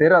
13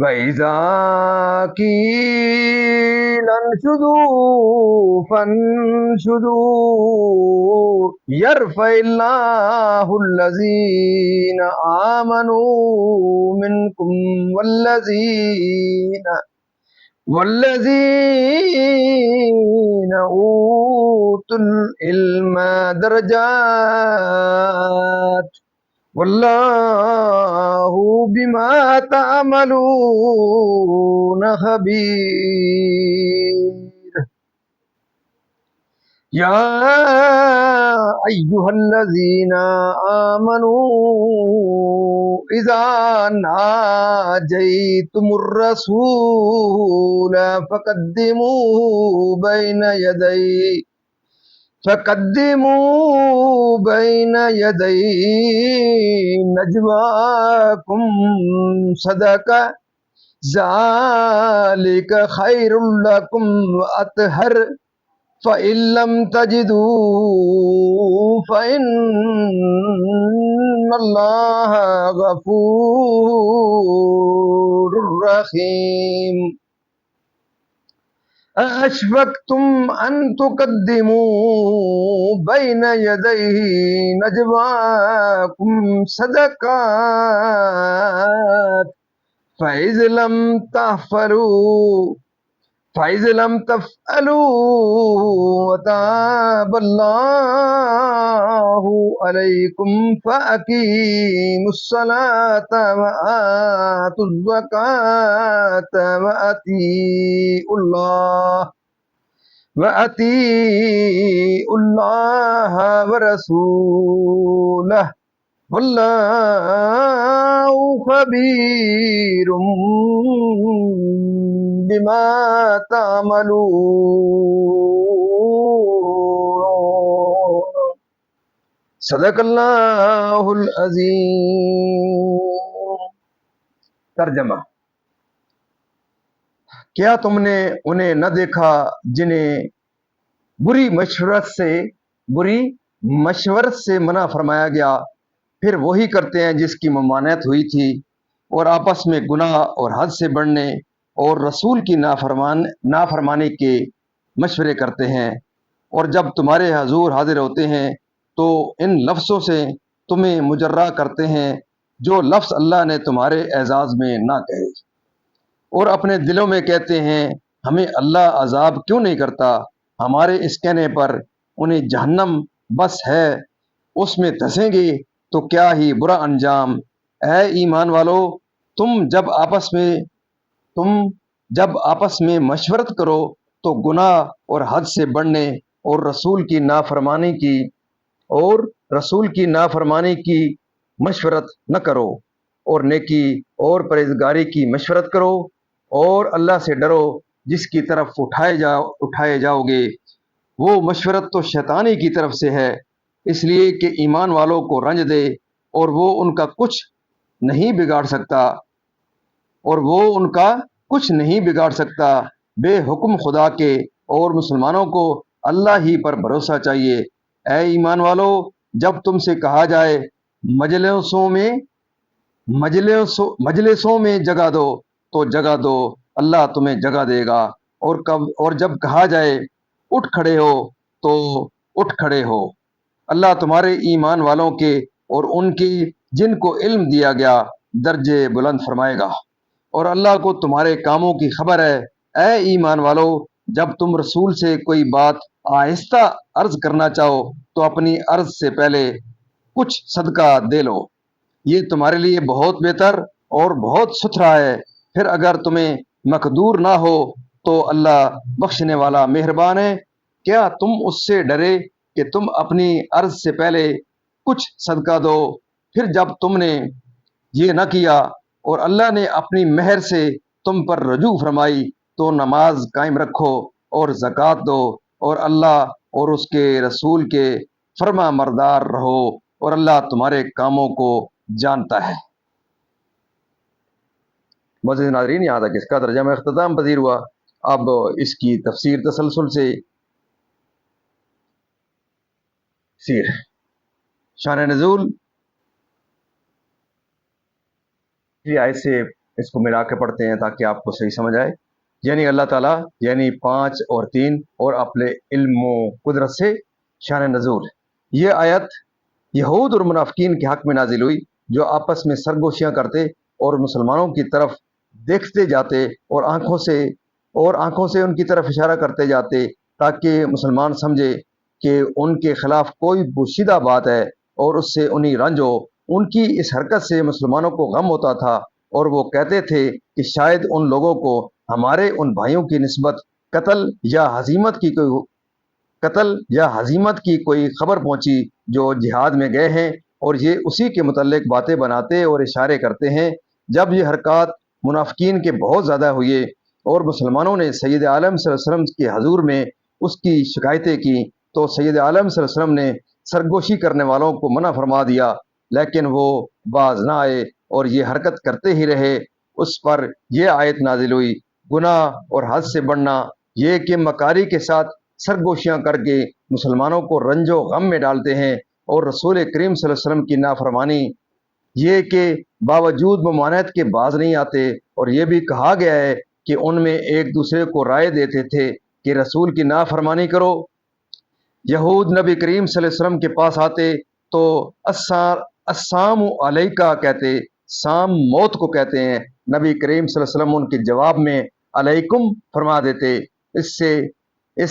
وَإِذَا قِيلَ انشُزُوا فَانشُزُوا يَرْفَعِ اللَّهُ الَّذِينَ آمَنُوا مِنكُمْ والذين أوتوا العلم درجات والله بما تعملون خبير. يا أيها الذين آمنوا إذا ناجيتم الرسول فقدموا بين يدي نجواكم صدقة ذلك خير لكم وأطهر فإن لم تجدوا فإن الله غفور رحيم. أَأَشْفَقْتُمْ أَن تُقَدِّمُوا بَيْنَ يَدَيْ نَجْوَاكُمْ صَدَقَاتٍ فَإِذْ لَمْ تَفْعَلُوا وَتَابَ اللَّهُ عَلَيْكُمْ فَأَقِيمُوا الصَّلَاةَ وَآتُوا الزَّكَاةَ وَأَطِيعُوا اللَّهَ وَرَسُولَهُ وَاللَّهُ خَبِيرٌ بِمَا تَعْمَلُونَ. صدق اللہ العظیم. ترجمہ: کیا تم نے انہیں نہ دیکھا جنہیں بری مشورت سے منع فرمایا گیا، پھر وہی کرتے ہیں جس کی ممانعت ہوئی تھی، اور آپس میں گناہ اور حد سے بڑھنے اور رسول کی نافرمانی کے مشورے کرتے ہیں، اور جب تمہارے حضور حاضر ہوتے ہیں تو ان لفظوں سے تمہیں مجرہ کرتے ہیں جو لفظ اللہ نے تمہارے اعزاز میں نہ کہے، اور اپنے دلوں میں کہتے ہیں ہمیں اللہ عذاب کیوں نہیں کرتا. ہمارے اس کہنے پر انہیں جہنم بس ہے، اس میں دھسیں گے تو کیا ہی برا انجام. اے ایمان والو، تم جب آپس میں مشورت کرو تو گناہ اور حد سے بڑھنے اور رسول کی نافرمانی کی مشورت نہ کرو، اور نیکی اور پرہیزگاری کی مشورت کرو، اور اللہ سے ڈرو جس کی طرف اٹھائے جاؤ گے. وہ مشورت تو شیطانی کی طرف سے ہے، اس لیے کہ ایمان والوں کو رنج دے، اور وہ ان کا کچھ نہیں بگاڑ سکتا. بے حکم خدا کے اور مسلمانوں کو اللہ ہی پر بھروسہ چاہیے. اے ایمان والو، جب تم سے کہا جائے مجلسوں میں جگہ دو تو جگہ دو، اللہ تمہیں جگہ دے گا. اور جب کہا جائے اٹھ کھڑے ہو تو اٹھ کھڑے ہو، اللہ تمہارے ایمان والوں کے اور ان کی جن کو علم دیا گیا درجے بلند فرمائے گا، اور اللہ کو تمہارے کاموں کی خبر ہے. اے ایمان والو، جب تم رسول سے کوئی بات آہستہ عرض کرنا چاہو تو اپنی عرض سے پہلے کچھ صدقہ دے لو، یہ تمہارے لیے بہت بہتر اور بہت ستھرا ہے. پھر اگر تمہیں مقدور نہ ہو تو اللہ بخشنے والا مہربان ہے. کیا تم اس سے ڈرے کہ تم اپنی عرض سے پہلے کچھ صدقہ دو؟ پھر جب تم نے یہ نہ کیا اور اللہ نے اپنی مہر سے تم پر رجوع فرمائی تو نماز قائم رکھو اور زکوٰۃ دو، اور اللہ اور اس کے رسول کے فرما مردار رہو، اور اللہ تمہارے کاموں کو جانتا ہے. معزز ناظرین، یہاں تک اس کا ترجمہ اختتام پذیر ہوا. اب اس کی تفسیر تسلسل سے سیر. شان نزول آیت سے اس کو ملا کے پڑھتے ہیں تاکہ آپ کو صحیح سمجھ آئے. یعنی اللہ تعالیٰ یعنی 5 اور 3 اور اپنے علم و قدرت سے شان نزول. یہ آیت یہود اور منافقین کے حق میں نازل ہوئی جو آپس میں سرگوشیاں کرتے اور مسلمانوں کی طرف دیکھتے جاتے اور آنکھوں سے ان کی طرف اشارہ کرتے جاتے تاکہ مسلمان سمجھے کہ ان کے خلاف کوئی پوشیدہ بات ہے اور اس سے انہیں رنج ہو. ان کی اس حرکت سے مسلمانوں کو غم ہوتا تھا اور وہ کہتے تھے کہ شاید ان لوگوں کو ہمارے ان بھائیوں کی نسبت قتل یا ہزیمت کی کوئی خبر پہنچی جو جہاد میں گئے ہیں اور یہ اسی کے متعلق باتیں بناتے اور اشارے کرتے ہیں. جب یہ حرکات منافقین کے بہت زیادہ ہوئے اور مسلمانوں نے سید عالم صلی اللہ علیہ وسلم کے حضور میں اس کی شکایتیں کی تو سید عالم صلی اللہ علیہ وسلم نے سرگوشی کرنے والوں کو منع فرما دیا، لیکن وہ باز نہ آئے اور یہ حرکت کرتے ہی رہے. اس پر یہ آیت نازل ہوئی، گناہ اور حد سے بڑھنا یہ کہ مکاری کے ساتھ سرگوشیاں کر کے مسلمانوں کو رنج و غم میں ڈالتے ہیں اور رسول کریم صلی اللہ علیہ وسلم کی نافرمانی یہ کہ باوجود ممانعت کے باز نہیں آتے. اور یہ بھی کہا گیا ہے کہ ان میں ایک دوسرے کو رائے دیتے تھے کہ رسول کی نافرمانی کرو. یہود نبی کریم صلی اللہ علیہ وسلم کے پاس آتے تو السلام علیکہ کہتے، سام موت کو کہتے ہیں. نبی کریم صلی اللہ علیہ وسلم ان کے جواب میں علیکم فرما دیتے. اس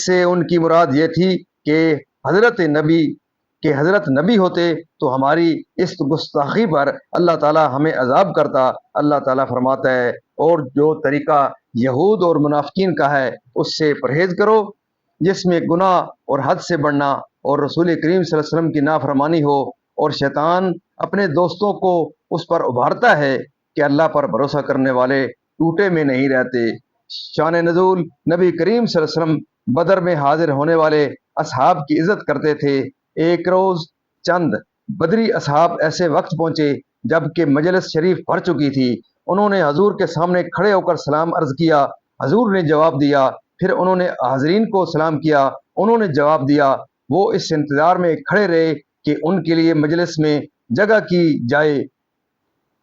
سے ان کی مراد یہ تھی کہ حضرت نبی ہوتے تو ہماری اس گستاخی پر اللہ تعالیٰ ہمیں عذاب کرتا. اللہ تعالیٰ فرماتا ہے اور جو طریقہ یہود اور منافقین کا ہے اس سے پرہیز کرو جس میں گناہ اور حد سے بڑھنا اور رسول کریم صلی اللہ علیہ وسلم کی نافرمانی ہو، اور شیطان اپنے دوستوں کو اس پر ابھارتا ہے کہ اللہ پر بھروسہ کرنے والے ٹوٹے میں نہیں رہتے. شان نزول نبی کریم صلی اللہ علیہ وسلم بدر میں حاضر ہونے والے اصحاب کی عزت کرتے تھے. ایک روز چند بدری اصحاب ایسے وقت پہنچے جب کہ مجلس شریف بھر چکی تھی. انہوں نے حضور کے سامنے کھڑے ہو کر سلام عرض کیا. حضور نے جواب دیا. پھر انہوں نے حاضرین کو سلام کیا. انہوں نے جواب دیا. وہ اس انتظار میں کھڑے رہے کہ ان کے لیے مجلس میں جگہ کی جائے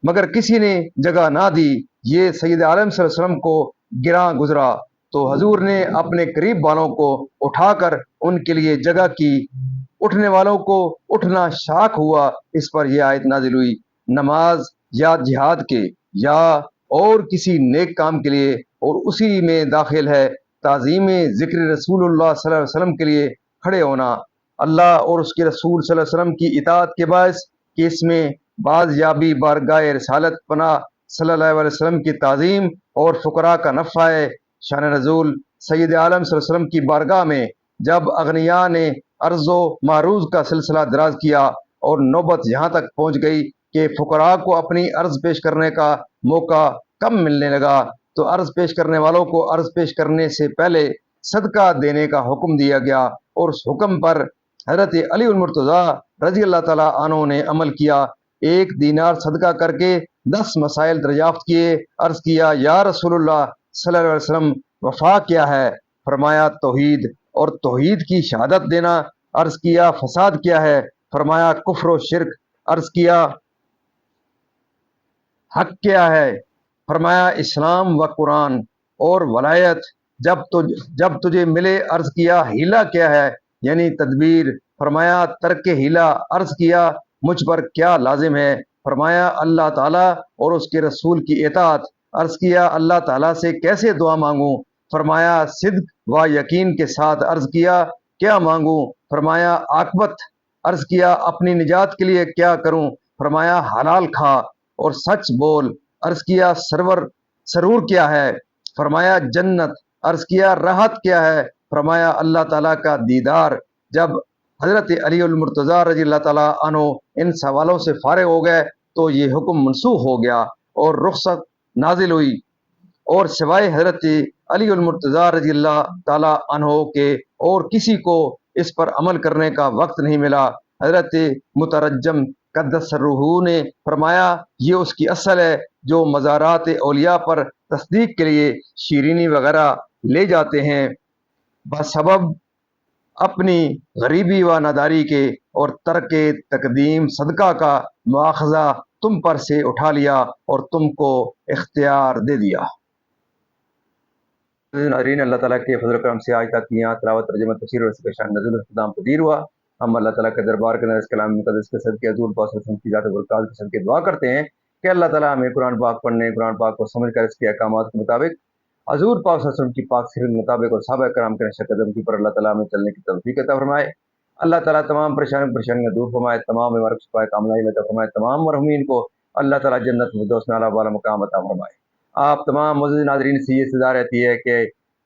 مگر کسی نے جگہ نہ دی. یہ سید عالم صلی اللہ علیہ وسلم کو گراں گزرا تو حضور نے اپنے قریب والوں کو اٹھا کر ان کے لیے جگہ کی. اٹھنے والوں کو اٹھنا شاک ہوا. اس پر یہ آیت نازل ہوئی، نماز یا جہاد کے یا اور کسی نیک کام کے لیے اور اسی میں داخل ہے تعظیم ذکر رسول اللہ صلی اللہ علیہ وسلم کے لیے کھڑے ہونا. اللہ اور اس کے رسول صلی اللہ علیہ وسلم کی اطاعت کے باعث کہ اس میں باز یابی بارگاہ رسالت پناہ صلی اللہ علیہ وسلم کی تعظیم اور فقراء کا نفع ہے. شان نزول سید عالم صلی اللہ علیہ وسلم کی بارگاہ میں جب اغنیاء نے عرض و معروض کا سلسلہ دراز کیا اور نوبت یہاں تک پہنچ گئی کہ فقراء کو اپنی عرض پیش کرنے کا موقع کم ملنے لگا تو عرض پیش کرنے والوں کو عرض پیش کرنے سے پہلے صدقہ دینے کا حکم دیا گیا اور اس حکم پر حضرت علی المرتضیٰ رضی اللہ تعالیٰ عنہ نے عمل کیا. 1 دینار صدقہ کر کے 10 مسائل دریافت کیے. عرض کیا یا رسول اللہ صلی اللہ علیہ وسلم وفا کیا ہے؟ فرمایا توحید اور توحید کی شہادت دینا. عرض کیا فساد کیا ہے؟ فرمایا کفر و شرک. عرض کیا حق کیا ہے؟ فرمایا اسلام و قرآن اور ولایت. جب تجھے ملے عرض کیا ہیلا کیا ہے یعنی تدبیر. فرمایا ترک ہیلا. عرض کیا مجھ پر کیا لازم ہے؟ فرمایا اللہ تعالیٰ اور اس کے رسول کی اطاعت. عرض کیا اللہ تعالیٰ سے کیسے دعا مانگوں؟ فرمایا صدق و یقین کے ساتھ. عرض کیا کیا مانگوں؟ فرمایا عاقبت. عرض کیا اپنی نجات کے لیے کیا کروں؟ فرمایا حلال کھا اور سچ بول. عرض کیا سرور کیا ہے؟ فرمایا جنت. عرض کیا راحت کیا ہے؟ فرمایا اللہ تعالیٰ کا دیدار. جب حضرت علی المرتضیٰ رضی اللہ تعالیٰ عنہ ان سوالوں سے فارغ ہو گئے تو یہ حکم منسوخ ہو گیا اور رخصت نازل ہوئی اور سوائے حضرت علی المرتضیٰ رضی اللہ تعالیٰ عنہ کے اور کسی کو اس پر عمل کرنے کا وقت نہیں ملا. حضرت مترجم قدس سرہ نے فرمایا یہ اس کی اصل ہے جو مزارات اولیاء پر تصدیق کے لیے شیرینی وغیرہ لے جاتے ہیں بسبب اپنی غریبی و ناداری کے اور ترک تقدیم صدقہ کا مواخذہ تم پر سے اٹھا لیا اور تم کو اختیار دے دیا۔ ناظرین، اللہ تعالیٰ کے فضل و کرم سے آج تک یہاں تلاوت، ترجمہ، تفسیر اور اس کا شان نزول اختتام پذیر ہوا۔ ہم اللہ تعالیٰ کے دربار کے اندر اس کلام مقدس کے صدقے حضور پاک صلی اللہ علیہ وسلم کی ذات برکات کے صدقے دعا کرتے ہیں کہ اللہ تعالیٰ ہمیں قرآن پاک پڑھنے، قرآن پاک کو سمجھ کر اس کے احکامات کے مطابق حضور پاک صلی اللہ علیہ وسلم کی پاک سیرت کے مطابق اور صحابہ کرام کے نقش قدم کی پر اللہ تعالیٰ ہمیں چلنے کی توفیق عطا فرمائے۔ اللہ تعالیٰ تمام پریشانیاں دور فرمائے، تمام بیماریوں کو شفائے کاملہ عطا فرمائے، تمام مرحومین کو اللہ تعالیٰ جنت الفردوس میں اعلیٰ والا مقام عطا فرمائے۔ آپ تمام معزز ناظرین سے یہ سزا رہتی ہے کہ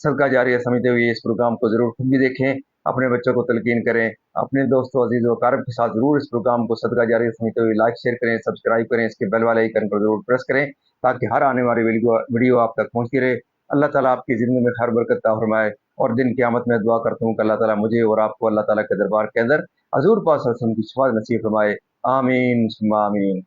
صدقہ جاریہ سمجھتے ہوئے اس پروگرام کو ضرور خود بھی دیکھیں، اپنے بچوں کو تلقین کریں، اپنے دوستوں عزیز و اقارب کے ساتھ ضرور اس پروگرام کو صدقہ جاریہ سمجھتے ہوئے لائک شیئر کریں، سبسکرائب کریں، اس کے بیل والے آئیکن کو ضرور پریس کریں تاکہ ہر آنے والی ویڈیو آپ تک پہنچتی رہے۔ اللہ تعالیٰ آپ کی زندگی میں خیر برکت عطا فرمائے، اور دن قیامت میں دعا کرتا ہوں کہ اللہ تعالیٰ مجھے اور آپ کو اللہ تعالیٰ کے دربار کے اندر حضور پاک صلی اللہ علیہ وسلم کی شفاعت نصیب فرمائے۔ آمین ثم آمین۔